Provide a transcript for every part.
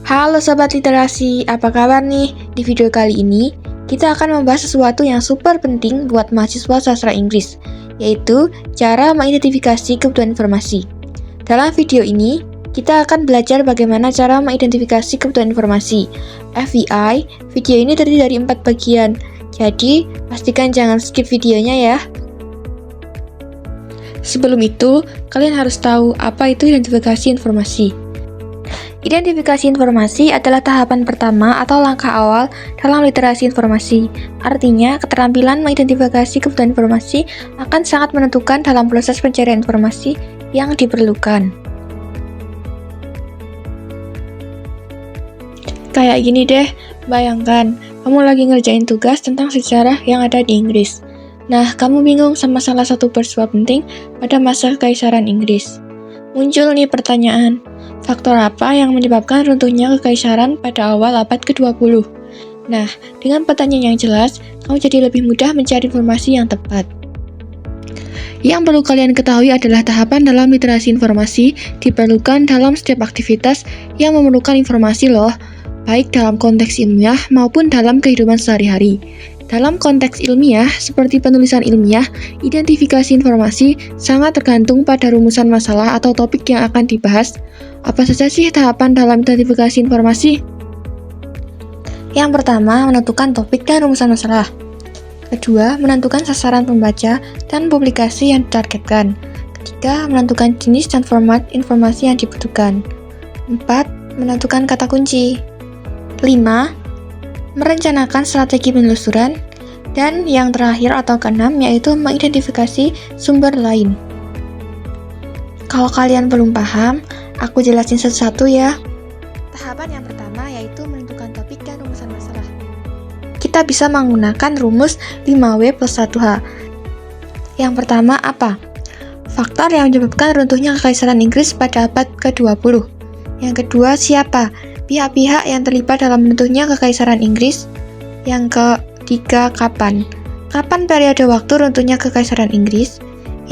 Halo Sobat Literasi, apa kabar nih? Di video kali ini, kita akan membahas sesuatu yang super penting buat mahasiswa sastra Inggris, yaitu cara mengidentifikasi kebutuhan informasi. Dalam video ini, kita akan belajar bagaimana cara mengidentifikasi kebutuhan informasi. FYI, video ini terdiri dari 4 bagian, jadi pastikan jangan skip videonya ya. Sebelum itu, kalian harus tahu apa itu identifikasi informasi. Identifikasi informasi adalah tahapan pertama atau langkah awal dalam literasi informasi. Artinya, keterampilan mengidentifikasi kebutuhan informasi akan sangat menentukan dalam proses pencarian informasi yang diperlukan. Kayak gini deh, bayangkan kamu lagi ngerjain tugas tentang sejarah yang ada di Inggris. Nah, kamu bingung sama salah satu peristiwa penting pada masa Kekaisaran Inggris. Muncul nih pertanyaan, faktor apa yang menyebabkan runtuhnya kekaisaran pada awal abad ke-20? Nah, dengan pertanyaan yang jelas, kamu jadi lebih mudah mencari informasi yang tepat. Yang perlu kalian ketahui adalah tahapan dalam literasi informasi diperlukan dalam setiap aktivitas yang memerlukan informasi loh, baik dalam konteks ilmiah maupun dalam kehidupan sehari-hari. Dalam konteks ilmiah, seperti penulisan ilmiah, identifikasi informasi sangat tergantung pada rumusan masalah atau topik yang akan dibahas. Apa saja sih tahapan dalam identifikasi informasi? Yang pertama, menentukan topik dan rumusan masalah. Kedua, menentukan sasaran pembaca dan publikasi yang ditargetkan. Ketiga, menentukan jenis dan format informasi yang dibutuhkan. 4. Menentukan kata kunci. 5. Merencanakan strategi penelusuran, dan yang terakhir atau keenam yaitu mengidentifikasi sumber lain. Kalau kalian belum paham, aku jelasin satu-satu ya. Tahapan yang pertama yaitu menentukan topik dan rumusan masalah. Kita bisa menggunakan rumus 5W plus 1H. Yang pertama apa? Faktor yang menyebabkan runtuhnya Kekaisaran Inggris pada abad ke-20. Yang kedua siapa? Pihak-pihak yang terlibat dalam runtuhnya Kekaisaran Inggris. Yang ketiga, kapan? Kapan periode waktu runtuhnya Kekaisaran Inggris?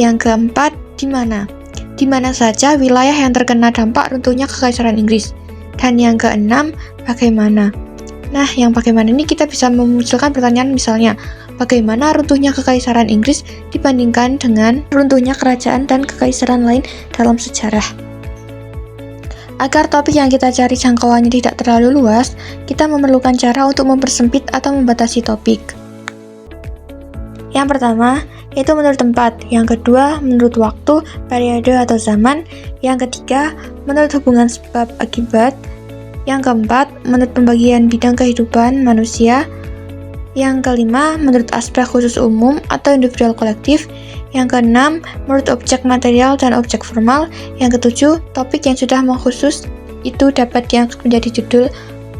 Yang keempat, di mana? Di mana saja wilayah yang terkena dampak runtuhnya Kekaisaran Inggris? Dan yang keenam, bagaimana? Nah, yang bagaimana ini kita bisa memunculkan pertanyaan misalnya, bagaimana runtuhnya Kekaisaran Inggris dibandingkan dengan runtuhnya kerajaan dan kekaisaran lain dalam sejarah? Agar topik yang kita cari jangkauannya tidak terlalu luas, kita memerlukan cara untuk mempersempit atau membatasi topik. Yang pertama, yaitu menurut tempat. Yang kedua, menurut waktu, periode atau zaman. Yang ketiga, menurut hubungan sebab akibat. Yang keempat, menurut pembagian bidang kehidupan manusia. Yang kelima, menurut aspek khusus umum atau individual kolektif. Yang keenam, menurut objek material dan objek formal. Yang ketujuh, topik yang sudah mengkhusus itu dapat diangkat menjadi judul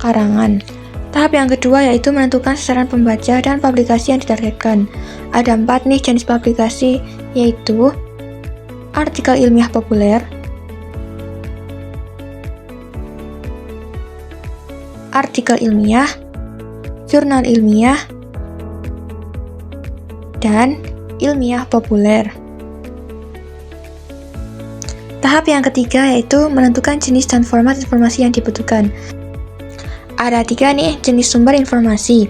karangan. Tahap yang kedua yaitu menentukan sasaran pembaca dan publikasi yang ditargetkan. Ada 4 nih jenis publikasi, yaitu artikel ilmiah populer, artikel ilmiah, jurnal ilmiah, dan ilmiah populer. Tahap yang ketiga yaitu menentukan jenis dan format informasi yang dibutuhkan. Ada 3 nih jenis sumber informasi.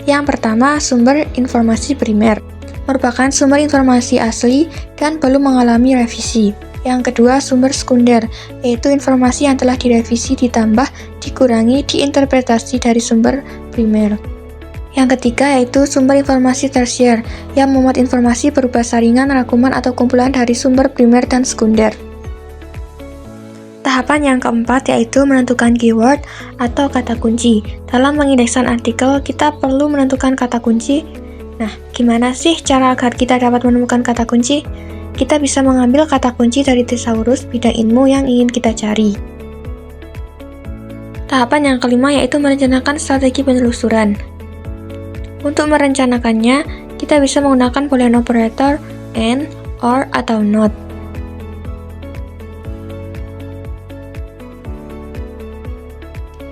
Yang pertama, sumber informasi primer, merupakan sumber informasi asli dan belum mengalami revisi. Yang kedua, sumber sekunder, yaitu informasi yang telah direvisi, ditambah, dikurangi, diinterpretasi dari sumber primer. Yang ketiga yaitu sumber informasi tersier, yang memuat informasi berupa saringan, rangkuman, atau kumpulan dari sumber primer dan sekunder. Tahapan yang keempat yaitu menentukan keyword atau kata kunci. Dalam pengindeksan artikel, kita perlu menentukan kata kunci. Nah, gimana sih cara agar kita dapat menemukan kata kunci? Kita bisa mengambil kata kunci dari tesaurus bidang ilmu yang ingin kita cari. Tahapan yang kelima yaitu merencanakan strategi penelusuran. Untuk merencanakannya, kita bisa menggunakan boolean operator and, or, atau not.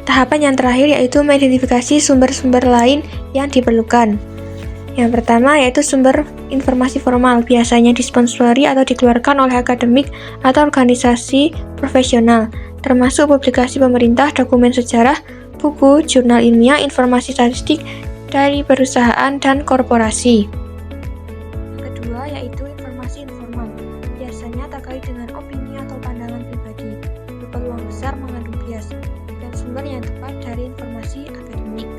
Tahapan yang terakhir yaitu mengidentifikasi sumber-sumber lain yang diperlukan. Yang pertama yaitu sumber informasi formal, biasanya disponsori atau dikeluarkan oleh akademik atau organisasi profesional. termasuk publikasi pemerintah, dokumen sejarah, buku, jurnal ilmiah, informasi statistik dari perusahaan dan korporasi. Kedua yaitu informasi informal, biasanya terkait dengan opini atau pandangan pribadi, berpeluang besar mengandung bias, dan sumber yang tepat dari informasi akademik.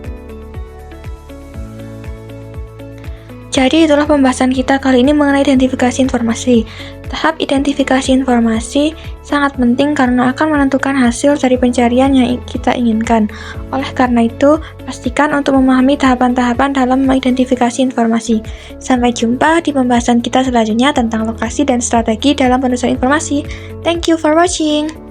Jadi itulah pembahasan kita kali ini mengenai identifikasi informasi. Tahap identifikasi informasi sangat penting karena akan menentukan hasil dari pencarian yang kita inginkan. Oleh karena itu, pastikan untuk memahami tahapan-tahapan dalam mengidentifikasi informasi. Sampai jumpa di pembahasan kita selanjutnya tentang lokasi dan strategi dalam penelusuran informasi. Thank you for watching.